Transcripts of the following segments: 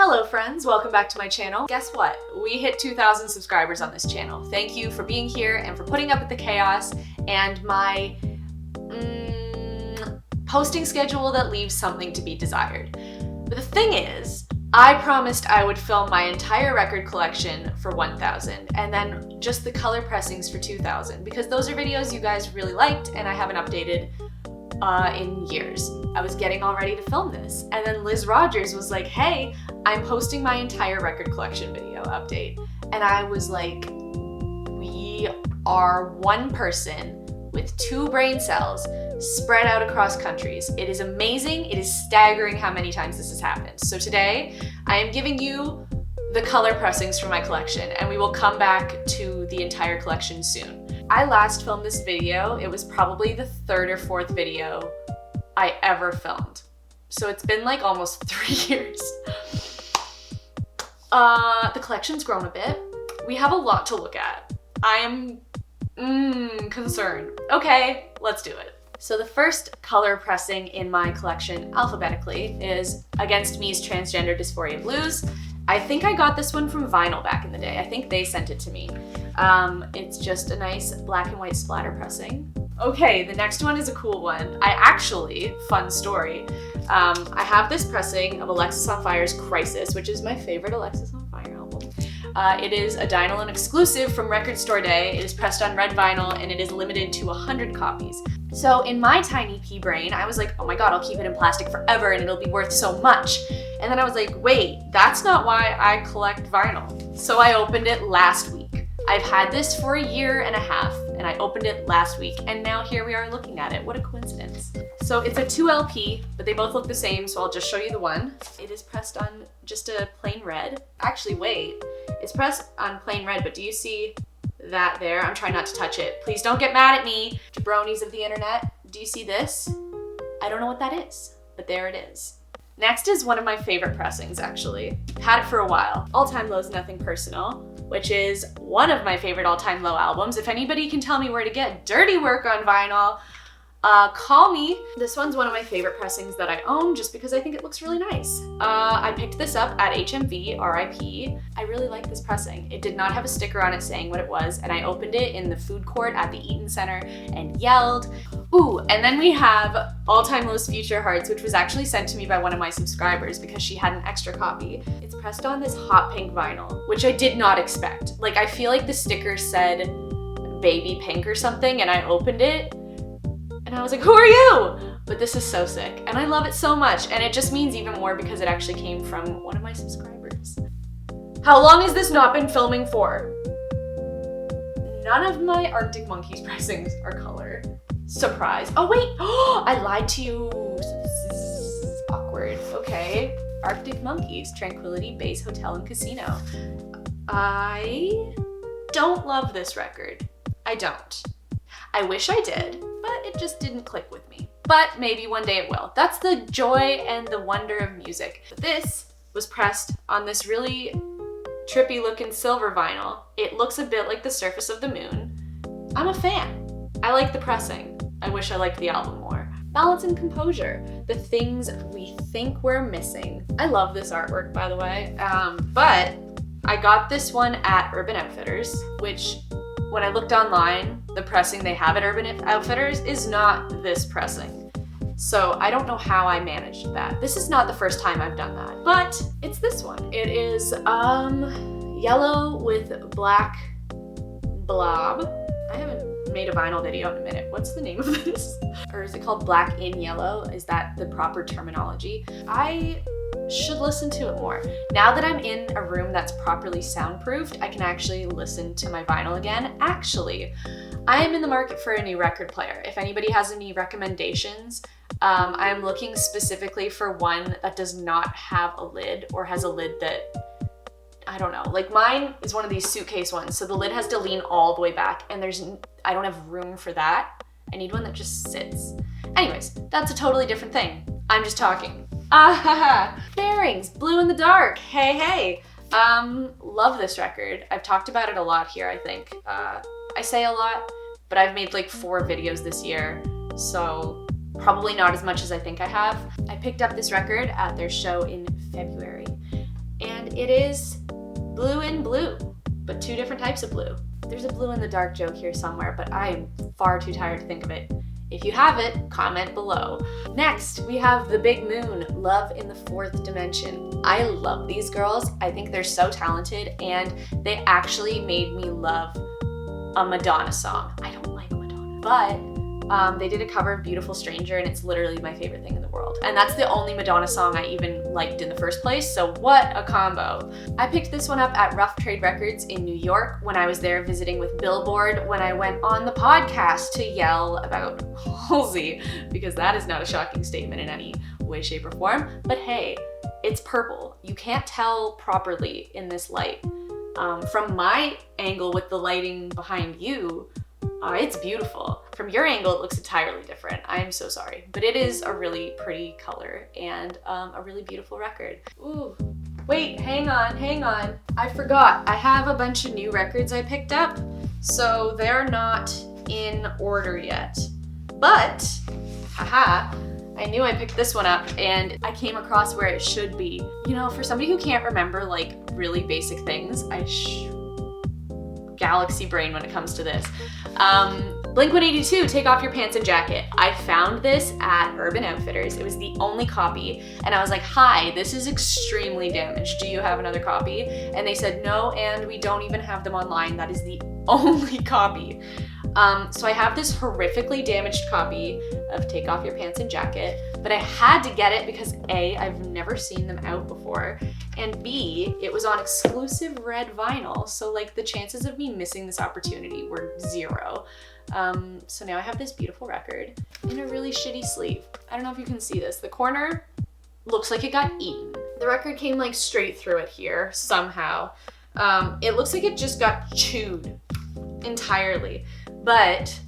Hello friends, welcome back to my channel. Guess what? We hit 2,000 subscribers on this channel. Thank you for being here and for putting up with the chaos and my posting schedule that leaves something to be desired. But the thing is, I promised I would film my entire record collection for 1,000 and then just the color pressings for 2,000 because those are videos you guys really liked and I haven't updated in years. I was getting all ready to film this and then Liz Rogers was like, hey, I'm posting my entire record collection video update. And I was like, we are one person with 2 brain cells spread out across countries. It is amazing. It is staggering how many times this has happened. So today I am giving you the color pressings from my collection and we will come back to the entire collection soon. I last filmed this video. It was probably the 3rd or 4th video I ever filmed. So it's been like almost 3 years. The collection's grown a bit. We have a lot to look at. I am concerned. Okay, let's do it. So the first color pressing in my collection alphabetically is Against Me's Transgender Dysphoria Blues. I think I got this one from Vinyl back in the day. I think they sent it to me. It's just a nice black and white splatter pressing. Okay, the next one is a cool one. Fun story, I have this pressing of Alexisonfire's Crisis, which is my favorite Alexisonfire album. It is a Dynalone exclusive from Record Store Day. It is pressed on red vinyl and it is limited to 100 copies. So in my tiny pea brain, I was like, oh my god, I'll keep it in plastic forever and it'll be worth so much. And then I was like, wait, that's not why I collect vinyl. So I opened it last week. I've had this for 1.5 years and I opened it last week and now here we are looking at it. What a coincidence. So it's a 2 LP, but they both look the same, so I'll just show you the one. It is pressed on just a plain red. Actually, wait, it's pressed on plain red, but do you see that there? I'm trying not to touch it. Please don't get mad at me, jabronis of the internet. Do you see this? I don't know what that is, but there it is. Next is one of my favorite pressings, actually. Had it for a while. All Time Low's Nothing Personal, which is one of my favorite All Time Low albums. If anybody can tell me where to get Dirty Work on vinyl, call me. This one's one of my favorite pressings that I own just because I think it looks really nice. I picked this up at HMV, RIP. I really like this pressing. It did not have a sticker on it saying what it was, and I opened it in the food court at the Eaton Center and yelled. Ooh, and then we have All Time Low's Future Hearts, which was actually sent to me by one of my subscribers because she had an extra copy. It's pressed on this hot pink vinyl, which I did not expect. Like, I feel like the sticker said baby pink or something, and I opened it, and I was like, who are you? But this is so sick, and I love it so much, and it just means even more because it actually came from one of my subscribers. How long has this not been filming for? None of my Arctic Monkeys pressings are color. Surprise. Oh wait, I lied to you. This is awkward. Okay. Arctic Monkeys, Tranquility Base Hotel and Casino. I don't love this record. I don't. I wish I did, but it just didn't click with me. But maybe one day it will. That's the joy and the wonder of music. But this was pressed on this really trippy looking silver vinyl. It looks a bit like the surface of the moon. I'm a fan. I like the pressing. I wish I liked the album more. Balance and composure, the things we think we're missing. I love this artwork, by the way, but I got this one at Urban Outfitters, which when I looked online, the pressing they have at Urban Outfitters is not this pressing. So I don't know how I managed that. This is not the first time I've done that, but it's this one. It is yellow with black blob. I haven't made a vinyl video in a minute. What's the name of this? Or is it called Black in Yellow? Is that the proper terminology? I should listen to it more. Now that I'm in a room that's properly soundproofed, I can actually listen to my vinyl again. Actually, I am in the market for a new record player. If anybody has any recommendations, I'm looking specifically for one that does not have a lid or has a lid that, I don't know, like mine is one of these suitcase ones, so the lid has to lean all the way back and I don't have room for that. I need one that just sits. Anyways, that's a totally different thing. I'm just talking. Bearings, Blue in the Dark, hey. Love this record. I've talked about it a lot here, I think. I say a lot, but I've made like 4 videos this year, so probably not as much as I think I have. I picked up this record at their show in February, it is blue in blue, but two different types of blue. There's a blue in the dark joke here somewhere, but I am far too tired to think of it. If you have it, comment below. Next, we have The Big Moon, Love in the Fourth Dimension. I love these girls. I think they're so talented, and they actually made me love a Madonna song. I don't like Madonna, but they did a cover of Beautiful Stranger, and it's literally my favorite thing in the world. And that's the only Madonna song I even liked in the first place, so what a combo. I picked this one up at Rough Trade Records in New York when I was there visiting with Billboard when I went on the podcast to yell about Halsey, because that is not a shocking statement in any way, shape, or form. But hey, it's purple. You can't tell properly in this light. From my angle with the lighting behind you, it's beautiful. From your angle, it looks entirely different. I'm so sorry. But it is a really pretty color and a really beautiful record. Ooh, wait, hang on. I forgot. I have a bunch of new records I picked up, so they're not in order yet. But, haha, I knew I picked this one up and I came across where it should be. You know, for somebody who can't remember like really basic things, galaxy brain when it comes to this. Blink-182, Take Off Your Pants and Jacket. I found this at Urban Outfitters. It was the only copy, and I was like, hi, this is extremely damaged. Do you have another copy? And they said no, and we don't even have them online. That is the only copy. So I have this horrifically damaged copy of Take Off Your Pants and Jacket, but I had to get it because A, I've never seen them out before, and B, it was on exclusive red vinyl, so like the chances of me missing this opportunity were 0. So now I have this beautiful record in a really shitty sleeve. I don't know if you can see this. The corner looks like it got eaten. The record came like straight through it here somehow. It looks like it just got chewed entirely, but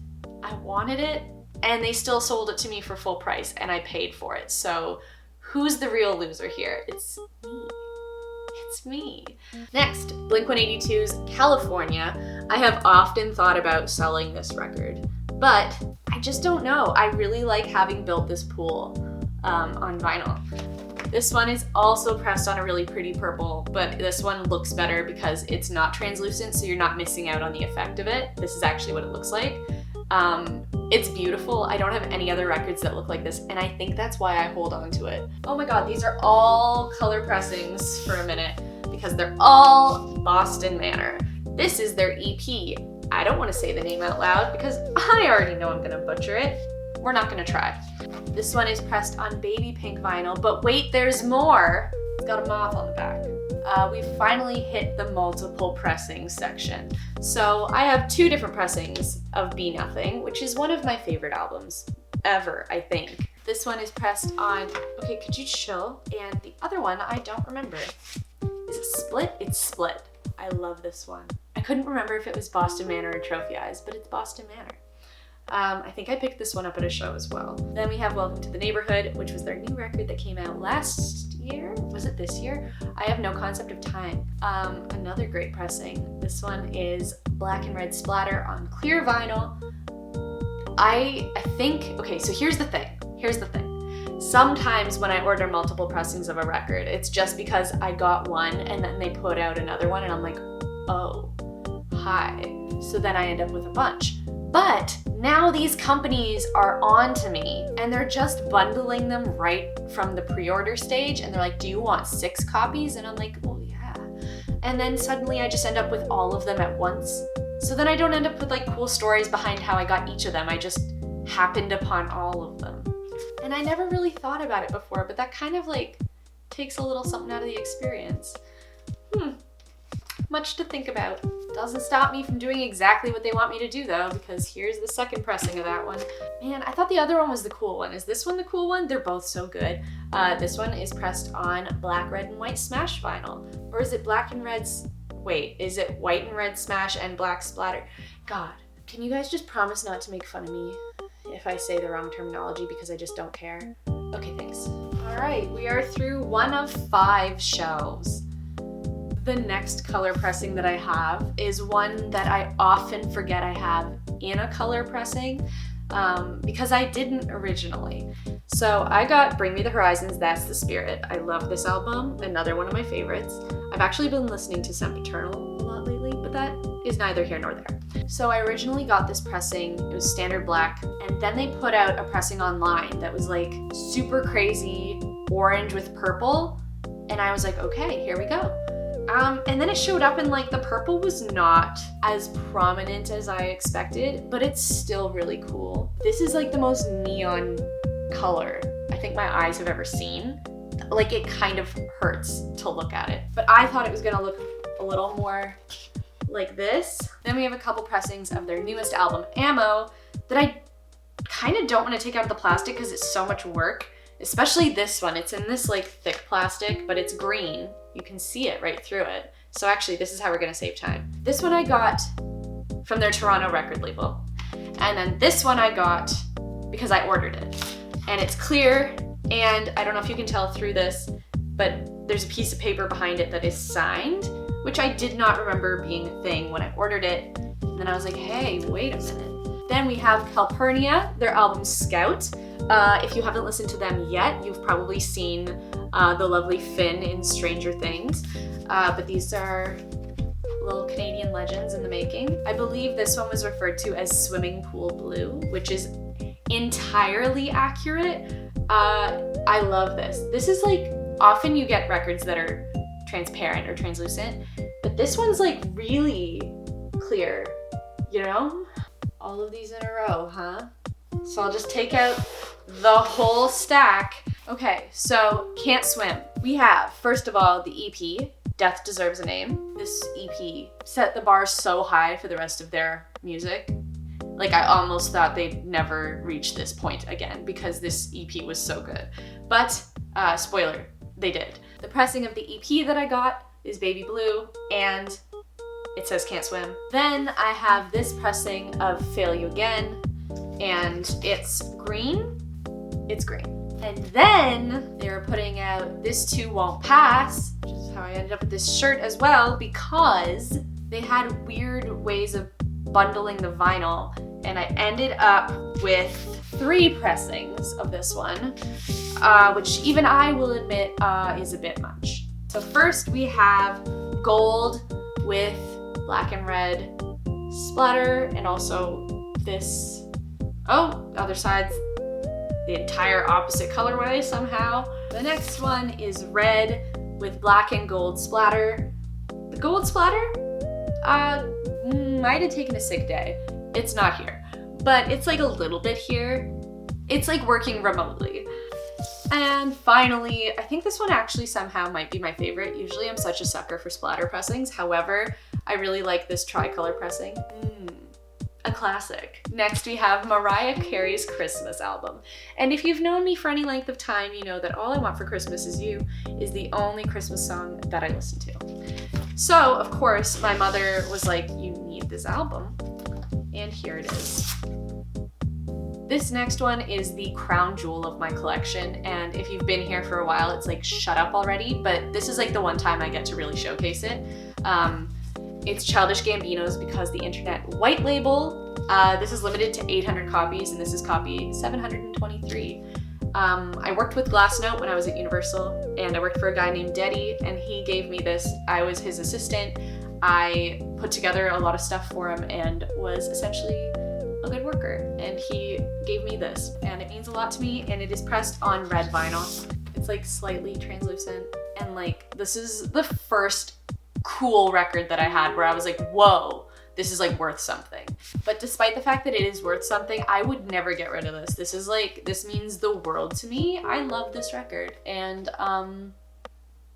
I wanted it and they still sold it to me for full price and I paid for it. So who's the real loser here? It's me. It's me. Next, Blink-182's California. I have often thought about selling this record, but I just don't know. I really like having built this pool on vinyl. This one is also pressed on a really pretty purple, but this one looks better because it's not translucent, so you're not missing out on the effect of it. This is actually what it looks like. It's beautiful. I don't have any other records that look like this, and I think that's why I hold on to it. Oh my god, these are all color pressings for a minute because they're all Boston Manor. This is their EP. I don't want to say the name out loud because I already know I'm gonna butcher it. We're not gonna try. This one is pressed on baby pink vinyl, but wait, there's more. It's got a moth on the back. We finally hit the multiple pressings section. So I have 2 different pressings of Be Nothing, which is one of my favorite albums ever, I think. This one is pressed on, okay, could you chill? And the other one, I don't remember. Is it split? It's split. I love this one. I couldn't remember if it was Boston Manor or Trophy Eyes, but it's Boston Manor. I think I picked this one up at a show as well. Then we have Welcome to the Neighborhood, which was their new record that came out last year. Was it this year? I have no concept of time. Another great pressing. This one is Black and Red Splatter on clear vinyl. I think, okay, so here's the thing. Sometimes when I order multiple pressings of a record, it's just because I got one and then they put out another one and I'm like, oh, hi. So then I end up with a bunch. But now these companies are on to me and they're just bundling them right from the pre-order stage and they're like, do you want 6 copies? And I'm like, well, yeah. And then suddenly I just end up with all of them at once. So then I don't end up with like cool stories behind how I got each of them. I just happened upon all of them. And I never really thought about it before, but that kind of like takes a little something out of the experience. Much to think about. Doesn't stop me from doing exactly what they want me to do though, because here's the second pressing of that one. Man, I thought the other one was the cool one. Is this one the cool one? They're both so good. This one is pressed on black, red, and white smash vinyl. Or is it black and red's, wait, is it white and red smash and black splatter? God, can you guys just promise not to make fun of me if I say the wrong terminology because I just don't care? Okay, thanks. All right, we are through 1 of 5 shelves. The next color pressing that I have is one that I often forget I have in a color pressing because I didn't originally. So I got Bring Me the Horizons, That's the Spirit. I love this album, another one of my favorites. I've actually been listening to Sempiternal a lot lately, but that is neither here nor there. So I originally got this pressing, it was standard black, and then they put out a pressing online that was like super crazy orange with purple, and I was like, okay, here we go. And then it showed up and like the purple was not as prominent as I expected, but it's still really cool. This is like the most neon color I think my eyes have ever seen. Like it kind of hurts to look at it, but I thought it was gonna look a little more like this. Then we have a couple pressings of their newest album, Ammo, that I kind of don't want to take out of the plastic because it's so much work, especially this one. It's in this like thick plastic, but it's green. You can see it right through it. So actually, this is how we're gonna save time. This one I got from their Toronto record label. And then this one I got because I ordered it. And it's clear, and I don't know if you can tell through this, but there's a piece of paper behind it that is signed, which I did not remember being a thing when I ordered it. And then I was like, hey, wait a minute. Then we have Calpurnia, their album Scout. If you haven't listened to them yet, you've probably seen the lovely Finn in Stranger Things. But these are little Canadian legends in the making. I believe this one was referred to as Swimming Pool Blue, which is entirely accurate. I love this. This is like, often you get records that are transparent or translucent, but this one's like really clear, you know? All of these in a row, huh? So I'll just take out the whole stack. Okay, so Can't Swim. We have, first of all, the EP, Death Deserves a Name. This EP set the bar so high for the rest of their music. Like I almost thought they'd never reach this point again because this EP was so good. But, spoiler, they did. The pressing of the EP that I got is Baby Blue, and it says Can't Swim. Then I have this pressing of Fail You Again, and it's green. It's green. And then they were putting out This Too Won't Pass, which is how I ended up with this shirt as well, because they had weird ways of bundling the vinyl, and I ended up with 3 pressings of this one, which even I will admit is a bit much. So first we have gold with black and red splatter, and also this, oh, the other side's the entire opposite colorway somehow. The next one is red with black and gold splatter. The gold splatter might have taken a sick day. It's not here, but it's like a little bit here. It's like working remotely. And finally, I think this one actually somehow might be my favorite. Usually I'm such a sucker for splatter pressings. However, I really like this tricolor pressing. A classic. Next we have Mariah Carey's Christmas album. And if you've known me for any length of time, you know that All I Want for Christmas Is You is the only Christmas song that I listen to. So, of course, my mother was like, you need this album. And here it is. This next one is the crown jewel of my collection, and if you've been here for a while, it's like, shut up already, but this is like the one time I get to really showcase it. It's Childish Gambino's Because the Internet white label. This is limited to 800 copies, and this is copy 723. I worked with Glassnote when I was at Universal, and I worked for a guy named Deddy, and he gave me this. I was his assistant. I put together a lot of stuff for him and was essentially a good worker, and he gave me this, and it means a lot to me, and it is pressed on red vinyl. It's like slightly translucent, and like this is the first cool record that I had where I was like, whoa, this is like worth something. But despite the fact that it is worth something, I would never get rid of this. This is like, this means the world to me. I love this record, and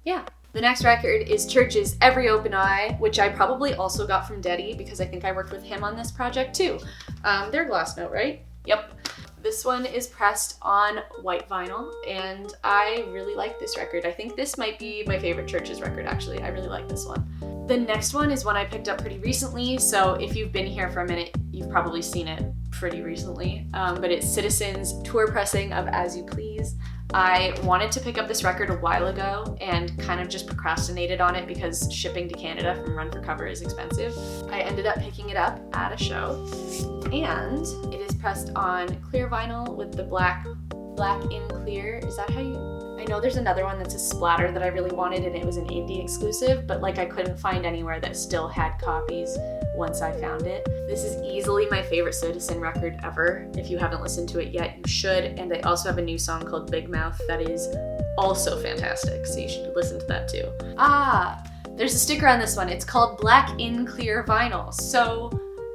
yeah. The next record is Chvrches Every Open Eye, which I probably also got from Deddy because I think I worked with him on this project too. They're Glassnote, right? Yep. This one is pressed on white vinyl, and I really like this record. I think this might be my favorite Chvrches record, actually. I really like this one. The next one is one I picked up pretty recently, so if you've been here for a minute, you've probably seen it pretty recently. But it's Citizen's tour pressing of As You Please. I wanted to pick up this record a while ago and kind of just procrastinated on it because shipping to Canada from Run for Cover is expensive. I ended up picking it up at a show, and it is pressed on clear vinyl with the black in clear. Is that how you? I know there's another one that's a splatter that I really wanted and it was an indie exclusive, but like I couldn't find anywhere that still had copies once I found it. This is easily my favorite Citizen record ever. If you haven't listened to it yet, you should. And they also have a new song called Big Mouth that is also fantastic, so you should listen to that too. There's a sticker on this one. It's called Black in Clear Vinyl. So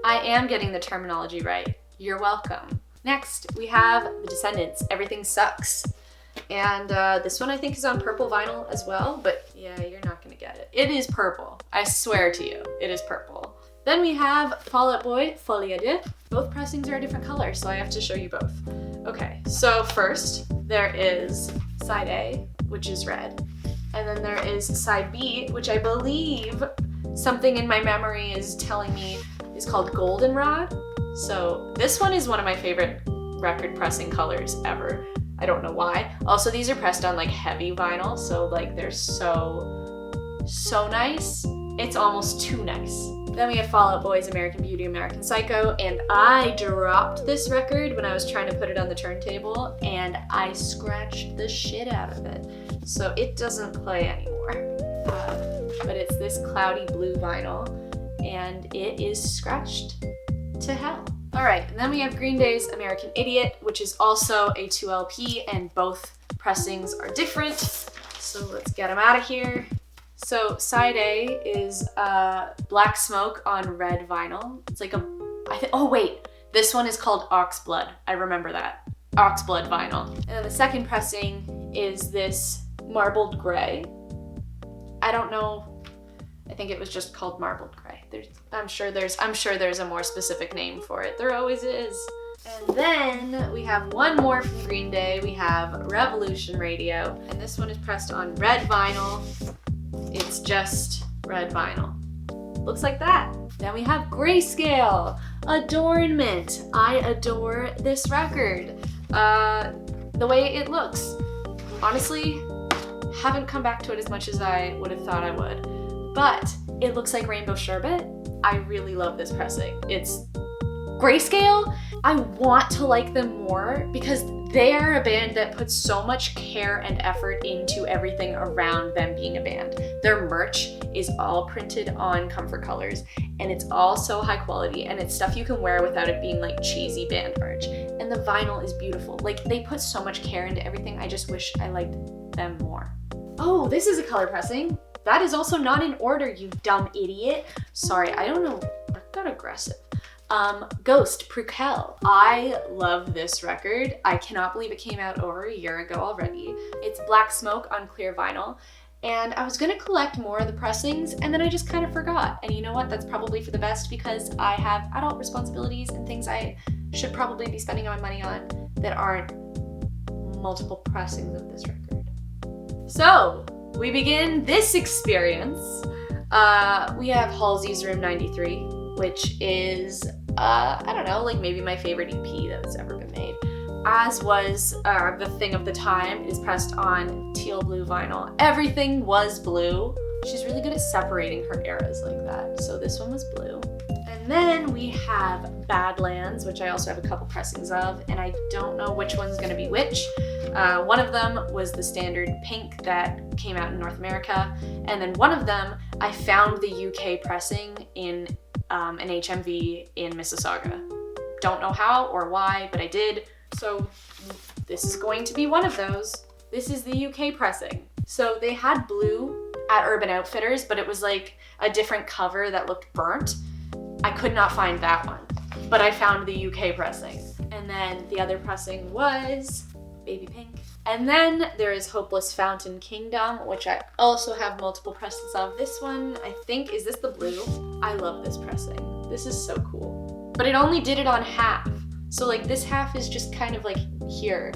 I am getting the terminology right. You're welcome. Next, we have The Descendants, Everything Sucks. And this one I think is on purple vinyl as well, but yeah, you're not gonna get it. It is purple. I swear to you, it is purple. Then we have Fall Out Boy, Folie à Deux. Both pressings are a different color, so I have to show you both. Okay, so first there is side A, which is red. And then there is side B, which I believe something in my memory is telling me is called Goldenrod. So this one is one of my favorite record pressing colors ever. I don't know why. Also, these are pressed on like heavy vinyl, so like they're so nice. It's almost too nice. Then we have Fall Out Boy's American Beauty, American Psycho, and I dropped this record when I was trying to put it on the turntable, and I scratched the shit out of it. So it doesn't play anymore. But it's this cloudy blue vinyl, and it is scratched to hell. All right, and then we have Green Day's American Idiot, which is also a 2LP, and both pressings are different. So let's get them out of here. So side A is Black Smoke on red vinyl. It's like oh wait, this one is called Oxblood. I remember that. Oxblood vinyl. And then the second pressing is this Marbled Gray. I don't know. I think it was just called Marbled Gray. I'm sure there's a more specific name for it. There always is. And then we have one more from Green Day. We have Revolution Radio, and this one is pressed on red vinyl. It's just red vinyl. Looks like that. Then we have Grayscale, Adornment. I adore this record. The way it looks. Honestly, haven't come back to it as much as I would have thought I would. But it looks like Rainbow Sherbet. I really love this pressing. It's Grayscale. I want to like them more because they are a band that puts so much care and effort into everything around them being a band. Their merch is all printed on comfort colors, and it's all so high quality, and it's stuff you can wear without it being like cheesy band merch. And the vinyl is beautiful. Like, they put so much care into everything. I just wish I liked them more. Oh, this is a color pressing. That is also not in order, you dumb idiot. Sorry, I don't know. I got aggressive. Ghost, Prukel. I love this record. I cannot believe it came out over a year ago already. It's Black Smoke on clear vinyl. And I was gonna collect more of the pressings, and then I just kind of forgot. And you know what? That's probably for the best because I have adult responsibilities and things I should probably be spending my money on that aren't multiple pressings of this record. So, we begin this experience. We have Halsey's Room 93, which is, I don't know, like maybe my favorite EP that's ever been made. As was The Thing of the Time. It is pressed on teal blue vinyl. Everything was blue. She's really good at separating her eras like that. So this one was blue. And then we have Badlands, which I also have a couple pressings of, and I don't know which one's gonna be which. One of them was the standard pink that came out in North America, and then one of them, I found the UK pressing in an HMV in Mississauga. Don't know how or why, but I did. So this is going to be one of those. This is the UK pressing. So they had blue at Urban Outfitters, but it was like a different cover that looked burnt. I could not find that one, but I found the UK pressing. And then the other pressing was Baby Pink. And then there is Hopeless Fountain Kingdom, which I also have multiple pressings of. This one, I think, is this the blue? I love this pressing. This is so cool. But it only did it on half. So like this half is just kind of like here,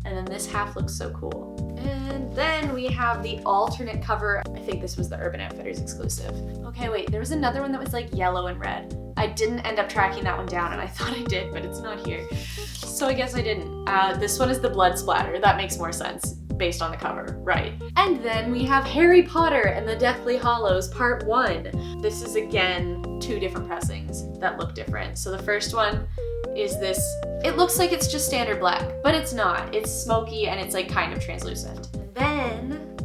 and then this half looks so cool. And then we have the alternate cover. I think this was the Urban Outfitters exclusive. Okay, wait, there was another one that was like yellow and red. I didn't end up tracking that one down, and I thought I did, but it's not here. So I guess I didn't. This one is the blood splatter. That makes more sense based on the cover, right? And then we have Harry Potter and the Deathly Hallows Part 1. This is again 2 different pressings that look different. So the first one is this, it looks like it's just standard black, but it's not. It's smoky and it's like kind of translucent. And then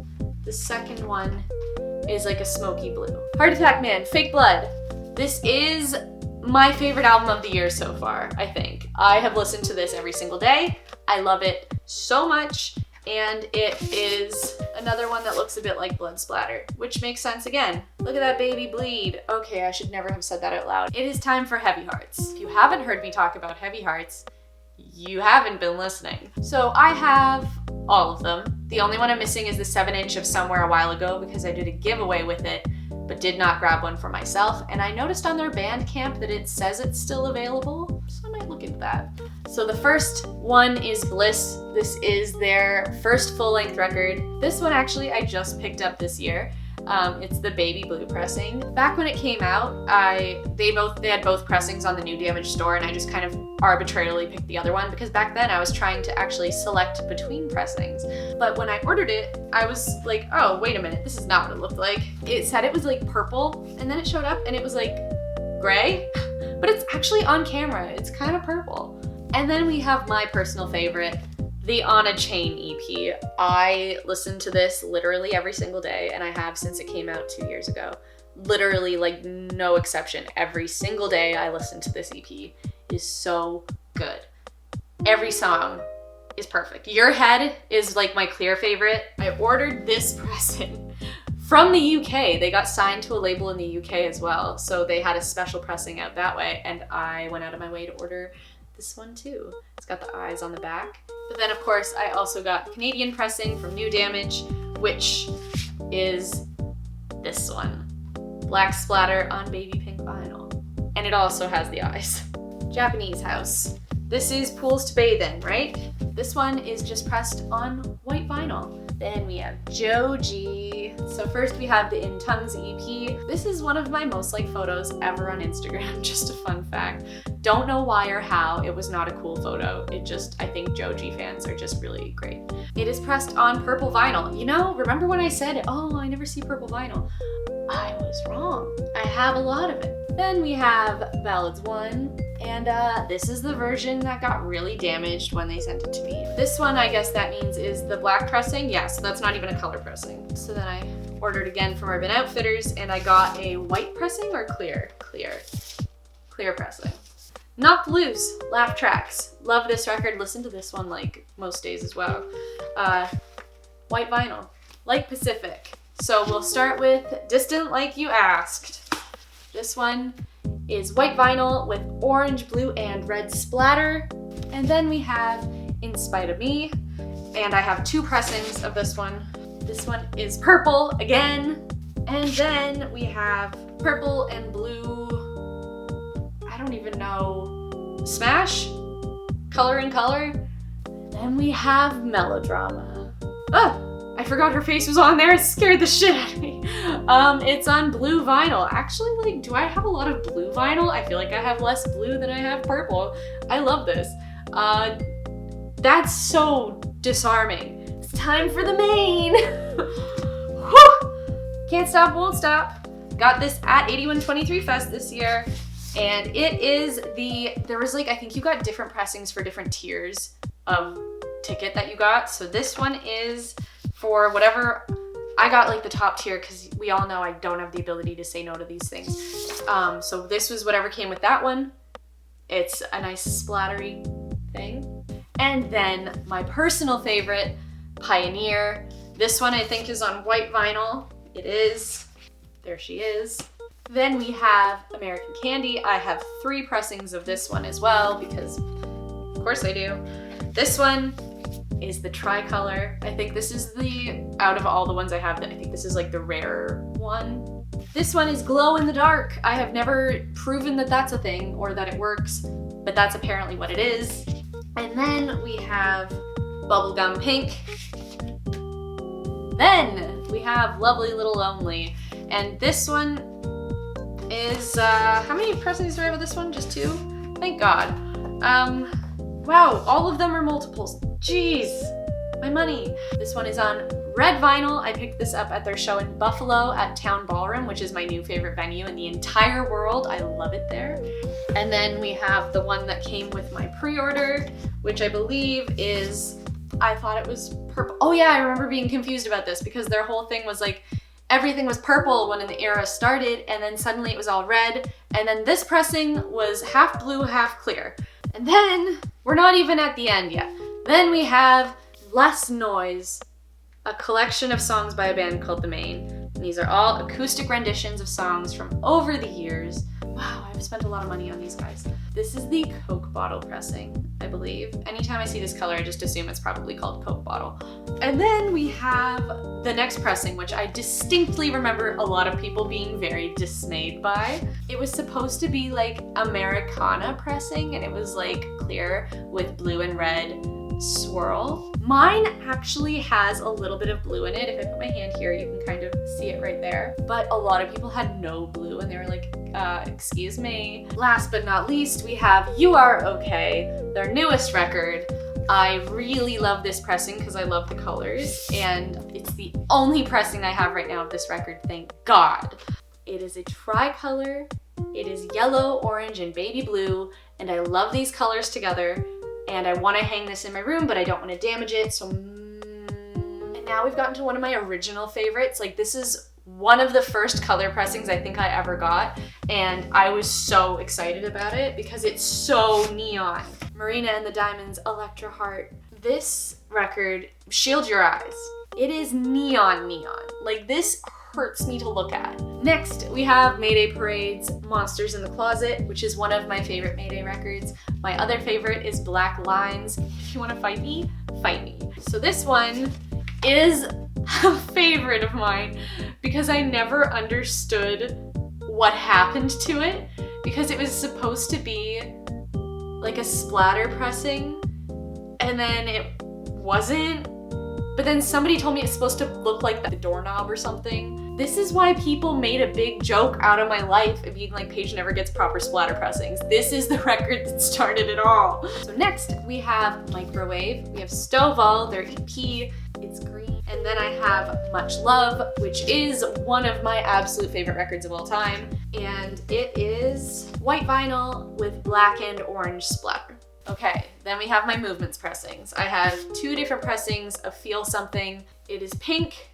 the second one is like a smoky blue. Heart Attack Man, Fake Blood. This is my favorite album of the year so far, I think. I have listened to this every single day. I love it so much, and it is another one that looks a bit like Blood Splatter, which makes sense again. Look at that baby bleed. Okay, I should never have said that out loud. It is time for Heavy Hearts. If you haven't heard me talk about Heavy Hearts, you haven't been listening. So I have all of them. The only one I'm missing is the 7-inch of Somewhere a while ago because I did a giveaway with it, but did not grab one for myself. And I noticed on their Bandcamp that it says it's still available, so I might look into that. So the first one is Bliss. This is their first full-length record. This one actually I just picked up this year. It's the baby blue pressing. Back when it came out, they had both pressings on the New Damage store, and I just kind of arbitrarily picked the other one because back then I was trying to actually select between pressings. But when I ordered it, I was like, oh, wait a minute, this is not what it looked like. It said it was like purple, and then it showed up and it was like gray, but it's actually on camera. It's kind of purple. And then we have my personal favorite, the On a Chain EP. I listen to this literally every single day, and I have since it came out 2 years ago. Literally, like, no exception. Every single day I listen to this EP. It is so good. Every song is perfect. Your Head is like my clear favorite. I ordered this pressing from the UK. They got signed to a label in the UK as well, so they had a special pressing out that way, and I went out of my way to order this one too. It's got the eyes on the back. But then of course I also got Canadian pressing from New Damage, which is this one. Black Splatter on baby pink vinyl. And it also has the eyes. Japanese House. This is Pools to Bathe In, right? This one is just pressed on white vinyl. Then we have Joji. So first we have the In Tongues EP. This is one of my most liked photos ever on Instagram, just a fun fact. Don't know why or how it was not a cool photo. I think Joji fans are just really great. It is pressed on purple vinyl. You know, remember when I said, oh, I never see purple vinyl? I was wrong. I have a lot of it. Then we have Ballads 1, and this is the version that got really damaged when they sent it to me. This one, I guess that means is the black pressing. Yeah, so that's not even a color pressing. So then I ordered again from Urban Outfitters, and I got a white pressing or clear? Clear pressing. Knocked Loose, Laugh Tracks. Love this record. Listen to this one like most days as well. White vinyl, like Pacific. So we'll start with Distant Like You Asked. This one is white vinyl with orange, blue, and red splatter. And then we have In Spite of Me, and I have 2 pressings of this one. This one is purple again. And then we have purple and blue, I don't even know, Smash? Color in Color. Then we have Melodrama. Oh! I forgot her face was on there. It scared the shit out of me. It's on blue vinyl. Actually, like, do I have a lot of blue vinyl? I feel like I have less blue than I have purple. I love this. That's so disarming. It's time for the Maine. Whew. Can't Stop, Won't Stop. Got this at 8123 Fest this year. And it is there was like, I think you got different pressings for different tiers of ticket that you got. So this one is for whatever, I got like the top tier because we all know I don't have the ability to say no to these things. So this was whatever came with that one. It's a nice splattery thing. And then my personal favorite, Pioneer. This one I think is on white vinyl. It is. There she is. Then we have American Candy. I have 3 pressings of this one as well because of course I do. This one is the tricolor. I think this is out of all the ones I have, I think this is like the rare one. This one is Glow in the Dark. I have never proven that that's a thing or that it works, but that's apparently what it is. And then we have Bubblegum Pink. Then we have Lovely Little Lonely. And this one is, how many pressings do I have with this one? Just 2? Thank God. Wow, all of them are multiples. Jeez, my money. This one is on red vinyl. I picked this up at their show in Buffalo at Town Ballroom, which is my new favorite venue in the entire world. I love it there. And then we have the one that came with my pre-order, which I believe is, I thought it was purple. Oh yeah, I remember being confused about this because their whole thing was like, everything was purple when the era started, and then suddenly it was all red, and then this pressing was half blue, half clear. And then, we're not even at the end yet. Then we have Less Noise, a collection of songs by a band called Maine. And these are all acoustic renditions of songs from over the years. Wow, I've spent a lot of money on these guys. This is the Coke bottle pressing, I believe. Anytime I see this color, I just assume it's probably called Coke bottle. And then we have the next pressing, which I distinctly remember a lot of people being very dismayed by. It was supposed to be like Americana pressing, and it was like clear with blue and red swirl. Mine actually has a little bit of blue in it. If I put my hand here, you can kind of see it right there. But a lot of people had no blue, and they were like, excuse me. Last but not least, we have You Are Okay, their newest record. I really love this pressing because I love the colors, and it's the only pressing I have right now of this record, thank God. It is a tricolor. It is yellow, orange, and baby blue, and I love these colors together. And I want to hang this in my room, but I don't want to damage it, so... And now we've gotten to one of my original favorites. Like, this is one of the first color pressings I think I ever got, and I was so excited about it because it's so neon. Marina and the Diamonds, Electra Heart. This record, shield your eyes. It is neon neon. Like, this hurts me to look at. Next, we have Mayday Parade's Monsters in the Closet, which is one of my favorite Mayday records. My other favorite is Black Lines. If you want to fight me, fight me. So this one is a favorite of mine because I never understood what happened to it, because it was supposed to be like a splatter pressing, and then it wasn't. But then somebody told me it's supposed to look like the doorknob or something. This is why people made a big joke out of my life of being like, Paige never gets proper splatter pressings. This is the record that started it all. So next we have Microwave. We have Stovall, their EP, It's Green. And then I have Much Love, which is one of my absolute favorite records of all time. And it is white vinyl with black and orange splatter. Okay, then we have my Movements pressings. I have two different pressings of Feel Something. It is pink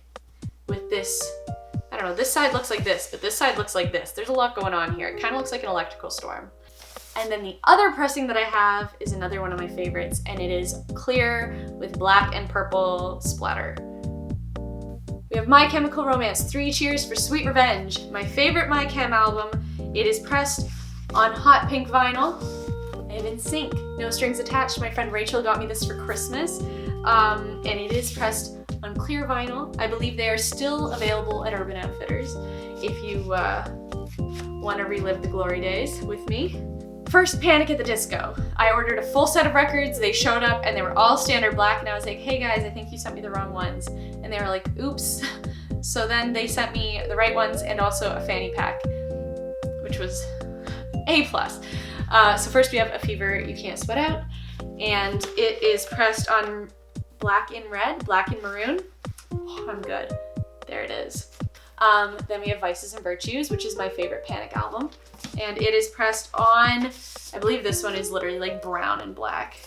with this, I don't know, this side looks like this, but this side looks like this. There's a lot going on here. It kind of looks like an electrical storm. And then the other pressing that I have is another one of my favorites, and it is clear with black and purple splatter. We have My Chemical Romance, 3 Cheers for Sweet Revenge, my favorite My Chem album. It is pressed on hot pink vinyl. I have In Sync, No Strings Attached. My friend Rachel got me this for Christmas, and it is pressed on clear vinyl. I believe they are still available at Urban Outfitters if you want to relive the glory days with me. First, Panic at the Disco. I ordered a full set of records, they showed up, and they were all standard black, and I was like, hey guys, I think you sent me the wrong ones. And they were like, oops. So then they sent me the right ones and also a fanny pack, which was A+. So first we have A Fever You Can't Sweat Out, and it is pressed on black and red, black and maroon. Oh, I'm good. There it is. Then we have Vices and Virtues, which is my favorite Panic album, and it is pressed on, I believe this one is literally like brown and black.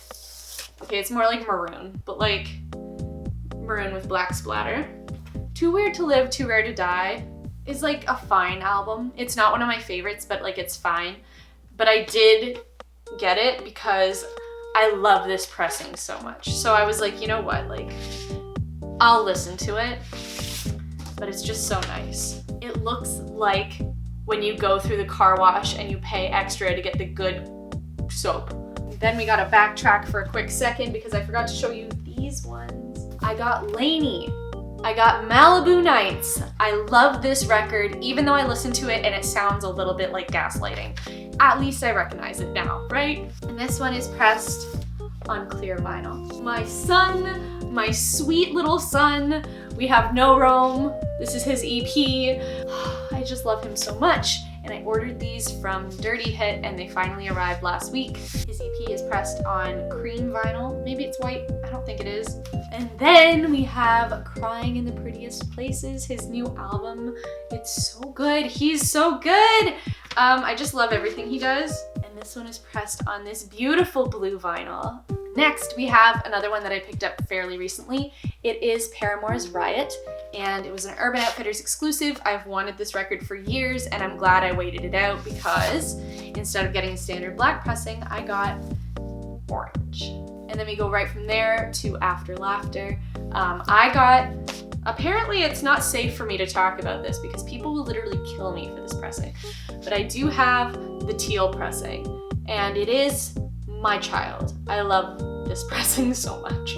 Okay, it's more like maroon, but like maroon with black splatter. Too Weird to Live, Too Rare to Die is like a fine album. It's not one of my favorites, but like it's fine. But I did get it because I love this pressing so much. So I was like, you know what, like, I'll listen to it, but it's just so nice. It looks like when you go through the car wash and you pay extra to get the good soap. Then we gotta backtrack for a quick second because I forgot to show you these ones. I got Laney. I got Malibu Nights. I love this record, even though I listened to it and it sounds a little bit like gaslighting. At least I recognize it now, right? And this one is pressed on clear vinyl. My son, my sweet little son, we have No Rome. This is his EP. I just love him so much. And I ordered these from Dirty Hit and they finally arrived last week. His EP is pressed on cream vinyl. Maybe it's white, I don't think it is. And then we have Crying in the Prettiest Places, his new album. It's so good, he's so good! I just love everything he does. And this one is pressed on this beautiful blue vinyl. Next, we have another one that I picked up fairly recently. It is Paramore's Riot, and it was an Urban Outfitters exclusive. I've wanted this record for years, and I'm glad I waited it out because instead of getting a standard black pressing, I got orange. And then we go right from there to After Laughter. Apparently it's not safe for me to talk about this because people will literally kill me for this pressing, but I do have the teal pressing, and it is my child. I love this pressing so much.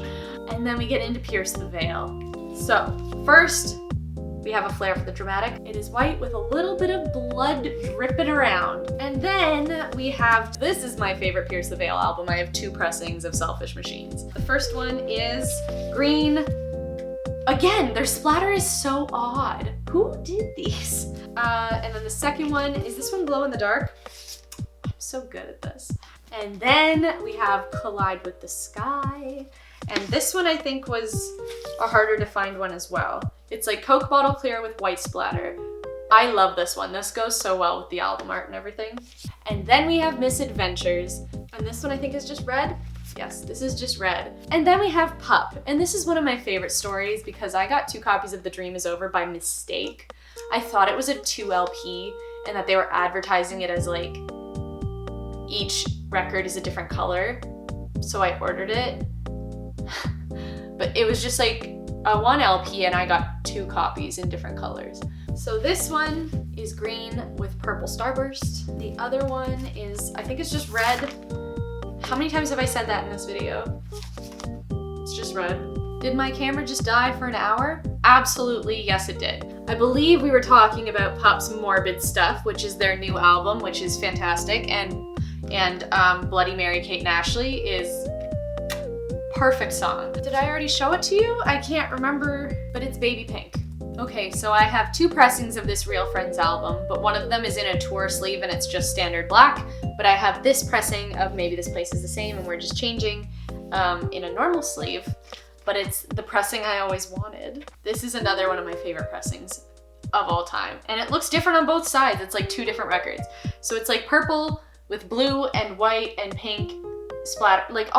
And then we get into Pierce the Veil. So first, we have a flair for the dramatic. It is white with a little bit of blood dripping around. And then we have, this is my favorite Pierce the Veil album. I have 2 pressings of Selfish Machines. The first one is Green. Again, their splatter is so odd. Who did these? And then the second one, is this one Glow in the Dark? I'm so good at this. And then we have Collide with the Sky. And this one I think was a harder to find one as well. It's like Coke bottle clear with white splatter. I love this one. This goes so well with the album art and everything. And then we have Misadventures. And this one I think is just red. Yes, this is just red. And then we have PUP. And this is one of my favorite stories because I got 2 copies of The Dream Is Over by mistake. I thought it was a 2 LP and that they were advertising it as like each record is a different color. So I ordered it. But it was just like a 1 LP and I got 2 copies in different colors. So this one is green with purple starburst. The other one is, I think it's just red. How many times have I said that in this video? It's just red. Did my camera just die for an hour? Absolutely, yes it did. I believe we were talking about PUP's Morbid Stuff, which is their new album, which is fantastic, and Bloody Mary Kate and Ashley is perfect song. Did I already show it to you? I can't remember, but it's Baby Pink. Okay, so I have 2 pressings of this Real Friends album, but one of them is in a tour sleeve and it's just standard black, but I have this pressing of Maybe This Place Is the Same and We're Just Changing in a normal sleeve, but it's the pressing I always wanted. This is another one of my favorite pressings of all time, and it looks different on both sides. It's like 2 different records. So it's like purple with blue and white and pink splatter, like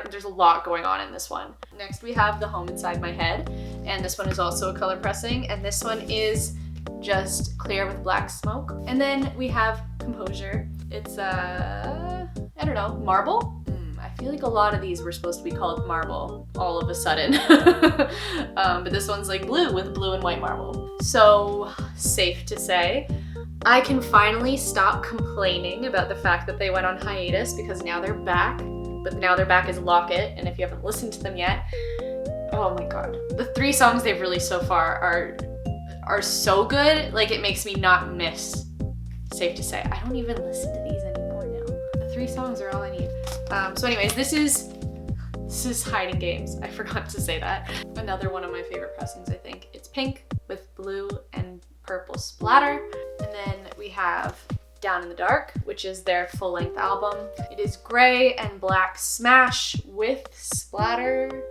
there's a lot going on in this one. Next we have The Home Inside My Head, and this one is also a color pressing, and this one is just clear with black smoke. And then we have Composure. It's I don't know, marble? I feel like a lot of these were supposed to be called marble all of a sudden. But this one's like blue with blue and white marble. So safe to say, I can finally stop complaining about the fact that they went on hiatus because now they're back. But now they're back as Locket, and if you haven't listened to them yet, oh my god. The 3 songs they've released so far are so good, like it makes me not miss. Safe to say, I don't even listen to these anymore now. The 3 songs are all I need. So anyways, this is Hiding Games. I forgot to say that. Another one of my favorite pressings, I think. It's pink with blue and purple splatter. And then we have Down in the Dark, which is their full-length album. It is gray and black smash with splatter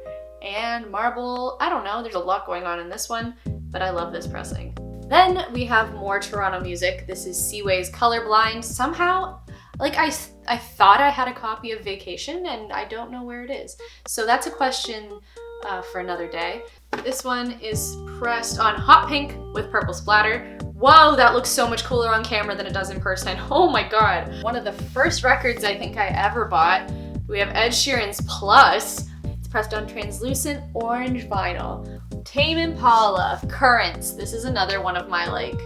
and marble. I don't know, there's a lot going on in this one, but I love this pressing. Then we have more Toronto music. This is Seaway's Colorblind. Somehow, like I thought I had a copy of Vacation and I don't know where it is. So that's a question for another day. This one is pressed on hot pink with purple splatter. Whoa, that looks so much cooler on camera than it does in person. Oh my god. One of the first records I think I ever bought. We have Ed Sheeran's Plus. It's pressed on translucent orange vinyl. Tame Impala, Currents. This is another one of my like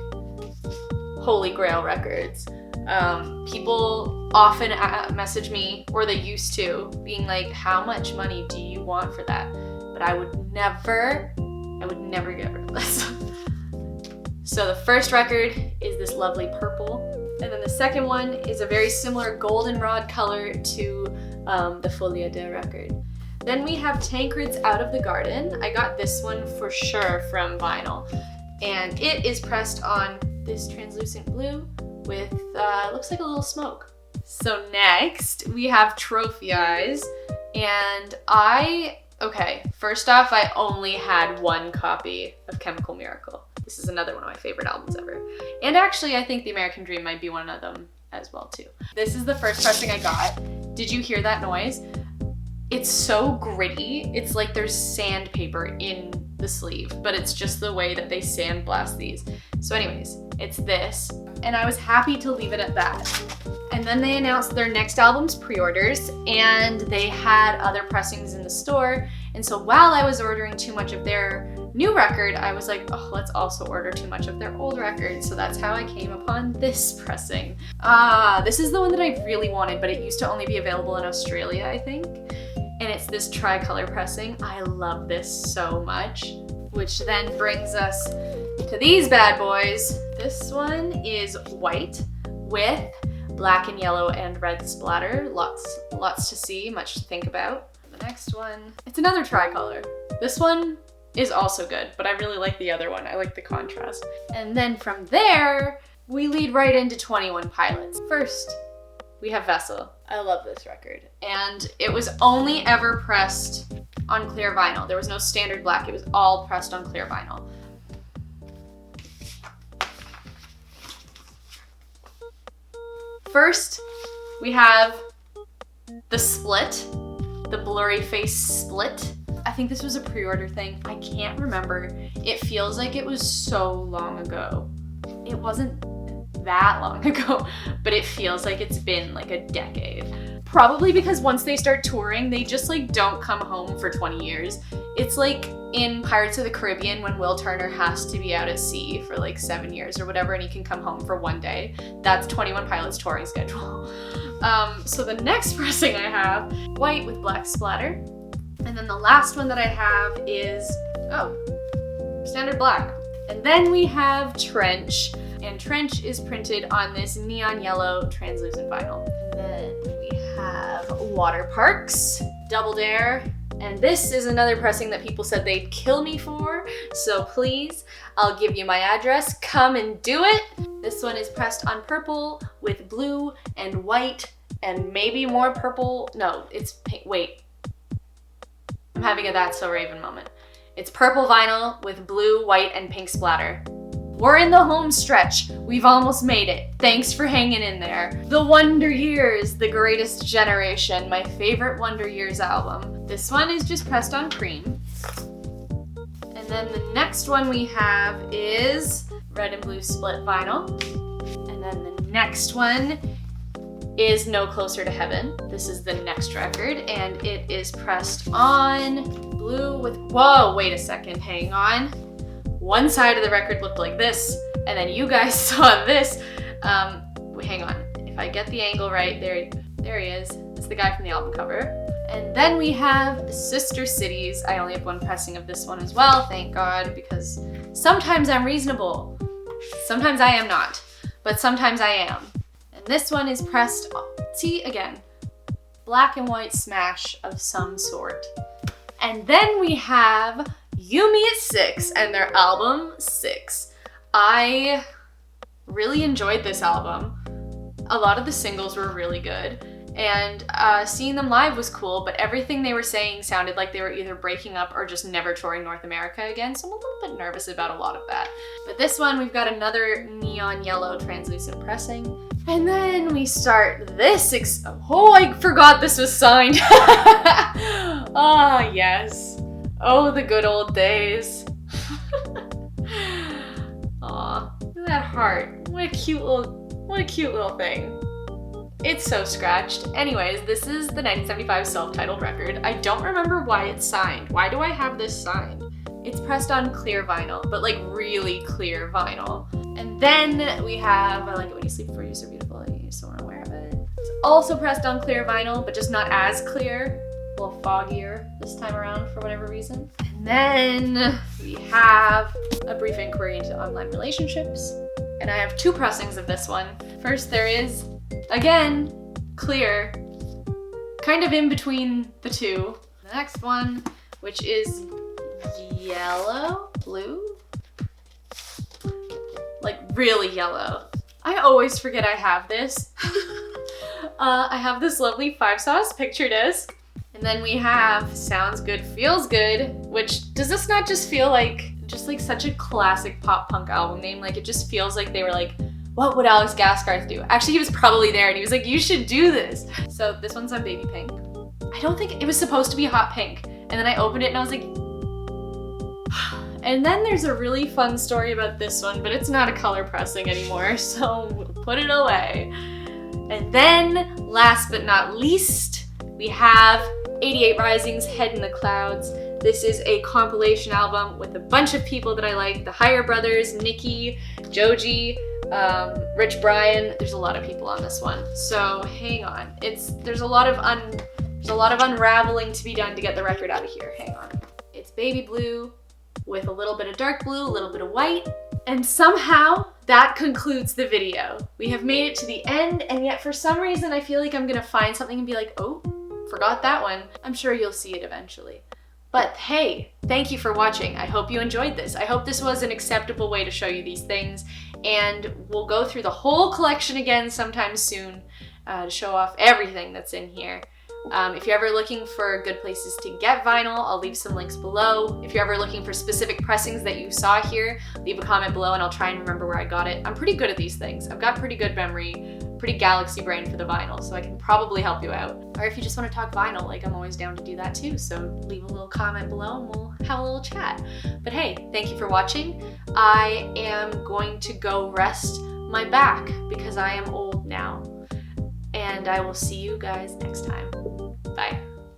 holy grail records. People often message me, or they used to, being like, how much money do you want for that? But I would never get rid of this. So the first record is this lovely purple, and then the second one is a very similar goldenrod color to the Folia de record. Then we have Tancred's Out of the Garden. I got this one for sure from vinyl, and it is pressed on this translucent blue with, looks like a little smoke. So next we have Trophy Eyes, and okay, first off, I only had 1 copy of Chemical Miracle. This is another one of my favorite albums ever. And actually, I think The American Dream might be one of them as well too. This is the first pressing I got. Did you hear that noise? It's so gritty. It's like there's sandpaper in the sleeve, but it's just the way that they sandblast these. So anyways, it's this, and I was happy to leave it at that. And then they announced their next album's pre-orders, and they had other pressings in the store. And so while I was ordering too much of their new record, I was like, oh, let's also order too much of their old record. So that's how I came upon this pressing. This is the one that I really wanted, but it used to only be available in Australia, I think. And it's this tricolor pressing. I love this so much. Which then brings us to these bad boys. This one is white with black and yellow and red splatter. Lots to see, much to think about. The next one, it's another tricolor. This one is also good, but I really like the other one. I like the contrast. And then from there, we lead right into 21 Pilots. First, we have Vessel. I love this record. And it was only ever pressed on clear vinyl. There was no standard black. It was all pressed on clear vinyl. First, we have the split, the blurry face split. I think this was a pre-order thing. I can't remember. It feels like it was so long ago. It wasn't that long ago, but it feels like it's been like a decade. Probably because once they start touring, they just like don't come home for 20 years. It's like in Pirates of the Caribbean when Will Turner has to be out at sea for like 7 years or whatever, and he can come home for 1 day. That's 21 Pilots touring schedule. So the next pressing I have, white with black splatter. And then the last one that I have is, standard black. And then we have Trench. And Trench is printed on this neon yellow translucent vinyl. And then we have Water Parks, Double Dare, and this is another pressing that people said they'd kill me for, so please, I'll give you my address, come and do it. This one is pressed on purple with blue and white and maybe more purple. No, it's pink. Wait, I'm having a That's So Raven moment. It's purple vinyl with blue, white, and pink splatter. We're in the home stretch. We've almost made it. Thanks for hanging in there. The Wonder Years, The Greatest Generation, my favorite Wonder Years album. This one is just pressed on cream. And then the next one we have is red and blue split vinyl. And then the next one is No Closer to Heaven. This is the next record, and it is pressed on blue with, whoa, wait a second, hang on. One side of the record looked like this, and then you guys saw this. Hang on, if I get the angle right, there he is. It's the guy from the album cover. And then we have Sister Cities. I only have one pressing of this one as well, thank God, because sometimes I'm reasonable. Sometimes I am not, but sometimes I am. And this one is pressed, see again, black and white smash of some sort. And then we have Yumi at 6 and their album 6. I really enjoyed this album. A lot of the singles were really good, and seeing them live was cool, but everything they were saying sounded like they were either breaking up or just never touring North America again, so I'm a little bit nervous about a lot of that. But this one, we've got another neon yellow translucent pressing. And then we start this, oh, I forgot this was signed. Ah, yes. Oh, the good old days. Aw, look at that heart. What a cute little thing. It's so scratched. Anyways, this is the 1975 self-titled record. I don't remember why it's signed. Why do I have this signed? It's pressed on clear vinyl, but like really clear vinyl. And then we have I Like It When You Sleep Before You're So Beautiful, you're so unaware of it. It's also pressed on clear vinyl, but just not as clear. A little foggier this time around for whatever reason. And then we have A Brief Inquiry into Online Relationships. And I have two pressings of this one. First, there is, again, clear, kind of in between the two. The next one, which is yellow, blue, like really yellow. I always forget I have this. I have this lovely 5-sauce picture disc. And then we have Sounds Good, Feels Good, which, does this not just feel like such a classic pop punk album name? Like, it just feels like they were like, what would Alex Gaskarth do? Actually, he was probably there and he was like, you should do this. So this one's on Baby Pink. I I don't think it was supposed to be hot pink. And then I opened it and I was like, and then there's a really fun story about this one, but it's not a color pressing anymore, so we'll put it away. And then, last but not least, we have 88 Rising's Head in the Clouds. This is a compilation album with a bunch of people that I like. The Higher Brothers, Nikki, Joji, Rich Brian. There's a lot of people on this one. So hang on. There's a lot of unraveling to be done to get the record out of here. Hang on. It's baby blue with a little bit of dark blue, a little bit of white. And somehow that concludes the video. We have made it to the end, and yet for some reason I feel like I'm gonna find something and be like, oh, forgot that one. I'm sure you'll see it eventually. But hey, thank you for watching. I hope you enjoyed this. I hope this was an acceptable way to show you these things, and we'll go through the whole collection again sometime soon to show off everything that's in here. If you're ever looking for good places to get vinyl, I'll leave some links below. If you're ever looking for specific pressings that you saw here, leave a comment below and I'll try and remember where I got it. I'm pretty good at these things. I've got pretty good memory, pretty galaxy brain for the vinyl, so I can probably help you out. Or if you just want to talk vinyl, like, I'm always down to do that too, so leave a little comment below and we'll have a little chat. But hey, thank you for watching. I am going to go rest my back because I am old now. And I will see you guys next time. Bye.